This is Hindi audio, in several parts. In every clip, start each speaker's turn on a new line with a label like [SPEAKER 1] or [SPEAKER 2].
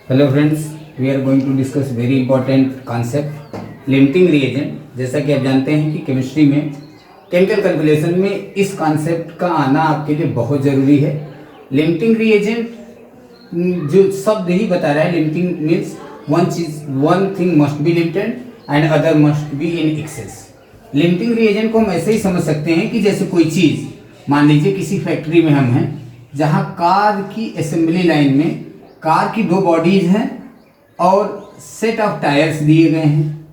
[SPEAKER 1] Hello friends, we are going to discuss very important concept limiting reagent. जैसा कि आप जानते हैं कि केमिस्ट्री में केमिकल कैलकुलेशन में इस कॉन्सेप्ट का आना आपके लिए बहुत ज़रूरी है। लिमिटिंग रिएजेंट जो शब्द ही बता रहा है, limiting means one thing must be limited and other must be in excess. Limiting reagent को हम ऐसे ही समझ सकते हैं कि जैसे कोई चीज़, मान लीजिए किसी फैक्ट्री में हम हैं जहाँ कार की असेंबली लाइन में कार की दो बॉडीज हैं और सेट ऑफ टायर्स दिए गए हैं।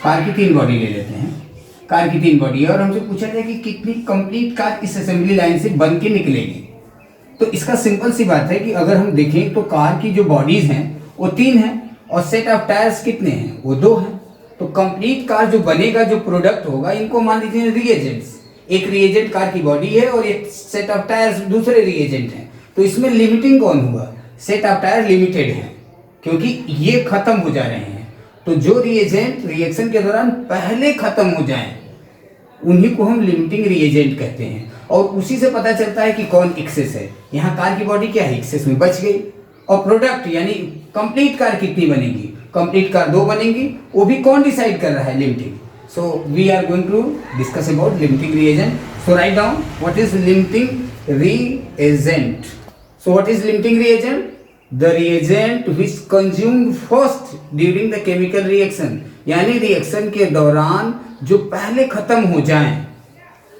[SPEAKER 1] कार की 3 बॉडी ले लेते हैं, कार की 3 बॉडी है और हमसे पूछा जाए कि कितनी कंप्लीट कार इस असेंबली लाइन से बन के निकलेगी। तो इसका सिंपल सी बात है कि अगर हम देखें तो कार की जो बॉडीज हैं वो 3 हैं और सेट ऑफ टायर्स कितने हैं, वो 2 हैं। तो कंप्लीट कार जो बनेगा, जो प्रोडक्ट होगा, इनको मान लीजिए रिएजेंट्स। एक रिएजेंट कार की बॉडी है और एक सेट ऑफ टायर्स दूसरे रिएजेंट हैं। तो इसमें लिमिटिंग कौन हुआ? सेट ऑफ टायर लिमिटेड है क्योंकि ये खत्म हो जा रहे हैं। तो जो रिएजेंट रिएक्शन के दौरान पहले खत्म हो जाएं उन्हीं को हम लिमिटिंग रिएजेंट कहते हैं और उसी से पता चलता है कि कौन एक्सेस है। यहाँ कार की बॉडी क्या है, एक्सेस में बच गई। और प्रोडक्ट यानी कंप्लीट कार कितनी बनेगी? कंप्लीट कार 2 बनेगी। वो भी कौन डिसाइड कर रहा है? Limiting. So we are going to discuss about limiting reagent. So write down what is limiting reagent. So what is limiting reagent? The reagent which consumed first during the chemical reaction, यानी रिएक्शन के दौरान जो पहले खत्म हो जाएं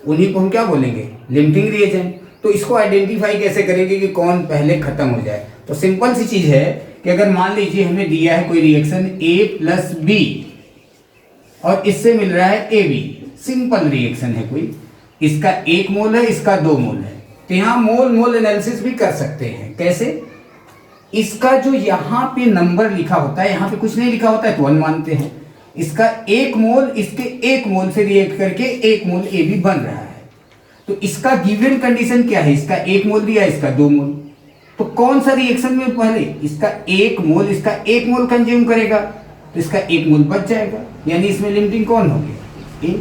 [SPEAKER 1] उन्हीं को हम क्या बोलेंगे? Limiting reagent. तो इसको आइडेंटिफाई कैसे करेंगे कि कौन पहले खत्म हो जाए? तो सिंपल सी चीज है कि अगर मान लीजिए हमें दिया है कोई रिएक्शन A + B और इससे मिल रहा है AB, सिंपल रिएक्शन है कोई, इसका 1 मोल है, इसका 2 मोल है। तो यहाँ मोल एनालिसिस भी कर सकते हैं। कैसे? इसका जो यहाँ पे नंबर लिखा होता है, यहाँ पे कुछ नहीं लिखा होता है तो 1 मानते हैं। इसका 1 मोल इसके 1 मोल से रिएक्ट करके 1 मोल ए भी बन रहा है। तो इसका गिवन कंडीशन क्या है? इसका 1 मोल दिया, इसका 2 मोल। तो कौन सा रिएक्शन में पहले इसका 1 मोल इसका 1 मोल कंज्यूम करेगा तो इसका 1 मोल बच जाएगा, यानी इसमें लिमिटिंग कौन हो गया?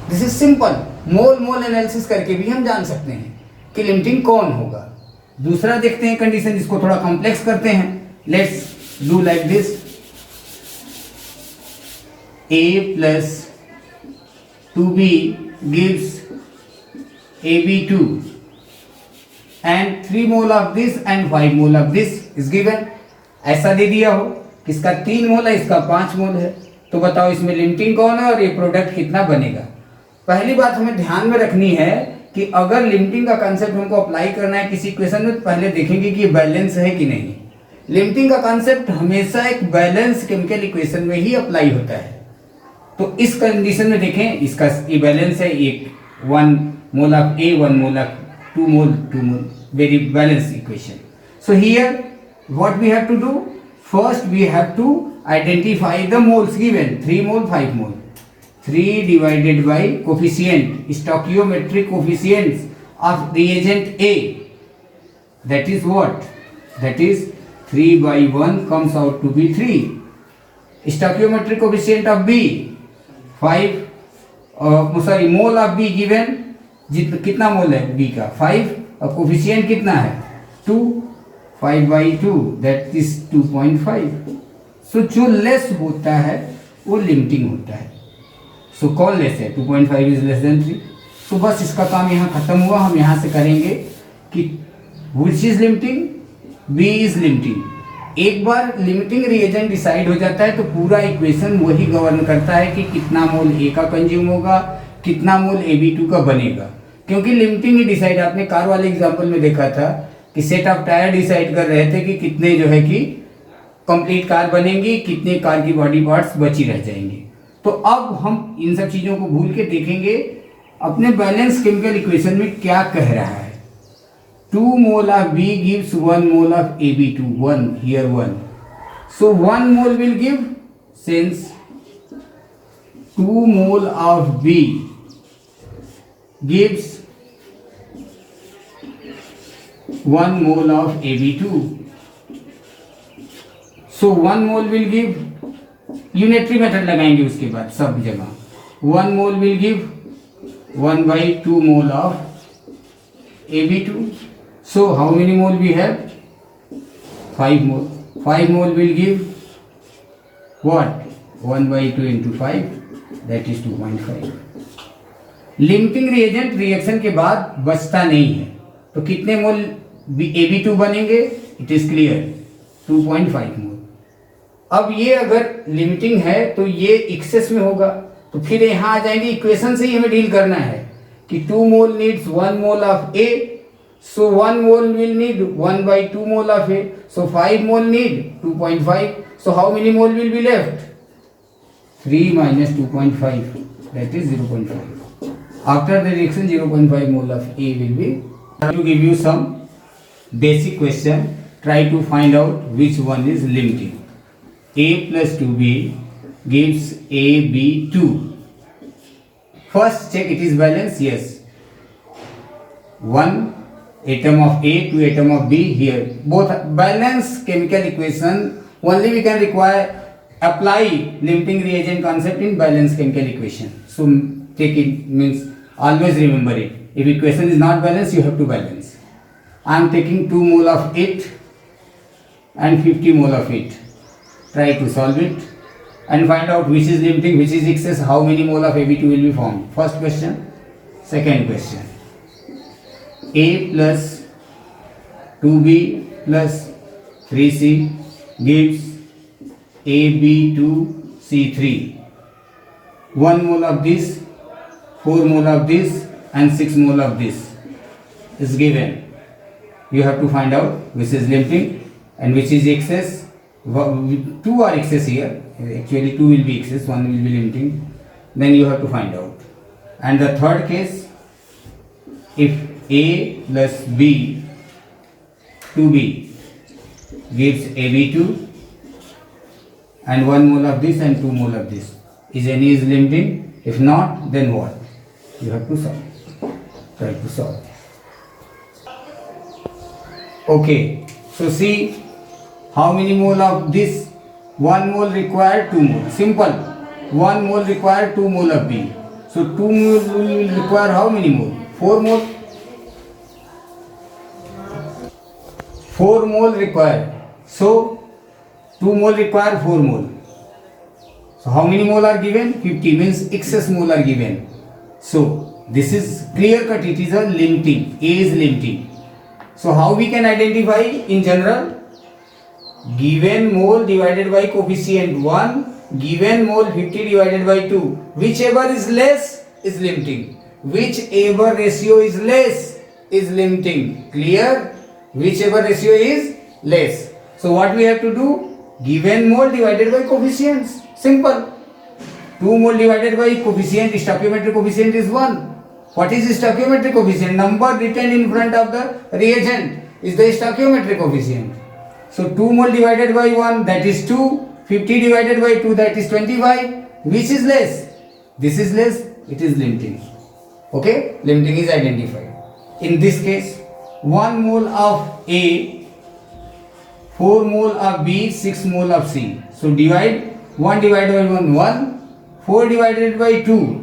[SPEAKER 1] This is simple. Mole analysis करके भी हम जान सकते हैं कि लिमिटिंग कौन होगा। दूसरा देखते हैं कंडीशन, जिसको थोड़ा कॉम्प्लेक्स करते हैं। Let's do like this, A + 2B gives AB2 and 3 mole of this and 5 mole of this is given. ऐसा दे दिया हो कि इसका 3 मोल है, इसका 5 मोल है। तो बताओ इसमें लिमिटिंग कौन है और ये प्रोडक्ट कितना बनेगा? पहली बात हमें ध्यान में रखनी है कि अगर लिमिटिंग का कांसेप्ट हमको अप्लाई करना है किसी इक्वेशन में तो पहले देखेंगे कि ये बैलेंस है कि नहीं। लिमिटिंग का कांसेप्ट हमेशा एक बैलेंस केमिकल इक्वेशन में ही अप्लाई होता है। तो इस कंडीशन में देखें, इसका ये बैलेंस है, एक 1 mole of A, 1 mole of 2 mole, very balance equation. So here what we have to do? First we have to identify the moles given, 3 mole 5 mole. 3 divided by coefficient, stoichiometric coefficients of reagent A. That is what? That is 3/1 comes out to be 3. Stoichiometric coefficient of B 5, mole of B given, कितना मोल है B का? 5 और कोफिशिएंट कितना है? 2, 5/2 that is 2.5. सो जो लेस होता है वो लिमिटिंग होता है। सो कौन लेस है? 2.5 इज लेस देन 3। तो बस इसका काम यहाँ खत्म हुआ। हम यहाँ से करेंगे कि which is limiting? B is limiting. एक बार लिमिटिंग रिएजेंट डिसाइड हो जाता है तो पूरा इक्वेशन वही गवर्न करता है कि कितना मोल ए का कंज्यूम होगा, कितना मोल AB2 का बनेगा। क्योंकि लिमिटिंग ही डिसाइड, आपने कार वाले एग्जाम्पल में देखा था कि सेट ऑफ टायर डिसाइड कर रहे थे कि कितने जो है कि कंप्लीट कार बनेंगी, कितने कार की बॉडी पार्ट्स बची रह जाएंगी। तो अब हम इन सब चीज़ों को भूल के देखेंगे अपने बैलेंस केमिकल इक्वेशन में क्या कह रहा है। 2 mole of B gives 1 mole of AB2, 1 here 1. So 1 mole will give, since 2 mole of B gives 1 mole of AB2. So 1 mole will give, unitary method लगाएंगे उसके बाद सब जगह। 1 mole will give 1/2 mole of AB2. So how many mole we have? 5 mole. 5 mole will give what? 1 by 2 into 5, that is 2.5. Limiting reagent reaction के बाद बचता नहीं है, तो कितने मोल AB2 बनेंगे? इट इज क्लियर, 2.5 मोल. अब ये अगर लिमिटिंग है तो ये एक्सेस में होगा, तो फिर यहाँ आ जाएंगे, इक्वेशन से ही हमें डील करना है कि 2 mole needs 1 mole of A, so 1 mole will need 1 by 2 mole of A, so 5 mole need 2.5, so how many mole will be left? 3 minus 2.5, that is 0.5. After the reaction 0.5 mole of A will be. To give you some basic question, try to find out which one is limiting. A plus 2B gives AB2. First check it is balanced. Yes, 1 atom of A, 2 atom of B here, both balanced chemical equation. Only we can require apply limiting reagent concept in balanced chemical equation. So take it, means always remember it. If equation is not balanced, you have to balance. I am taking 2 mole of it and 50 mole of it. Try to solve it and find out which is limiting, which is excess, how many mole of AB2 will be formed. First question. Second question. A plus 2B plus 3C gives AB2C3. 1 mole of this, 4 mole of this and 6 mole of this is given. You have to find out which is limiting and which is excess. 2 are excess here. Actually 2 will be excess, 1 will be limiting. Then you have to find out. And the third case, if A plus B 2B gives AB2 and 1 mole of this and 2 mole of this, is any is limiting? If not, then what? You have to solve. Try to solve. Okay, so see how many mole of this? 1 mole require 2 mole. Simple. 1 mole require 2 mole of B. So 2 mole will require how many mole? 4 mole. 4 mole required. So 2 mole require 4 mole. So how many mole are given? 50, means excess mole are given. So this is clear cut, it is a limiting. A is limiting. So how we can identify in general? Given mole divided by coefficient 1, given mole 50 divided by 2. Whichever is less is limiting. Whichever ratio is less is limiting. Clear? Whichever ratio is less. So what we have to do? Given mole divided by coefficients. Simple. 2 mole divided by coefficient, stoichiometric coefficient is 1. What is stoichiometric coefficient? Number written in front of the reagent is the stoichiometric coefficient. So 2 mole divided by 1, that is 2. 50 divided by 2, that is 25. Which is less? This is less, it is limiting. Okay, limiting is identified. In this case, 1 mole of A, 4 mole of B, 6 mole of C. So divide 1 divided by 1, 1. 4 divided by 2,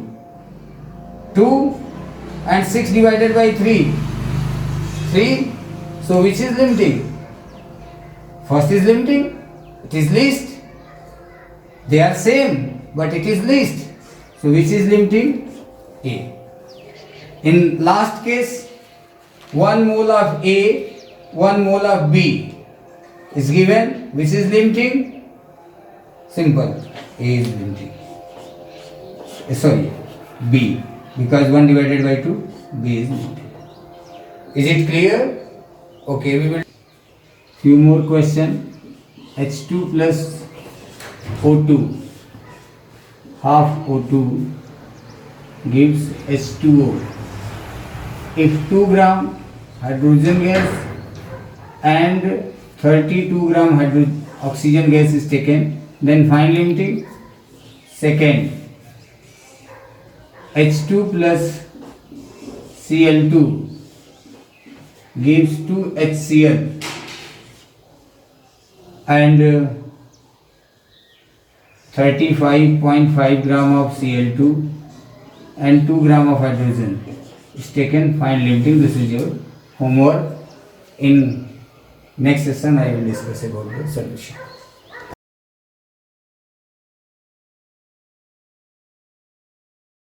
[SPEAKER 1] 2. And 6 divided by 3, 3. So which is limiting? First is limiting, it is least. They are same, but it is least. So which is limiting? A. In last case, 1 mole of A, 1 mole of B is given. Which is limiting? Simple. A is limiting. Sorry, B. Because 1 divided by 2, B is limiting. Is it clear? Okay, we will. Few more question. H2 plus O2, half O2 gives H2O. If 2 gram hydrogen gas and 32 gram oxygen gas is taken, then find limiting. Second, H2 plus Cl2 gives 2HCl and 35.5 gram of Cl2 and 2 gram of hydrogen is taken. Find limiting. This is your homework. In next session I will discuss about the solution.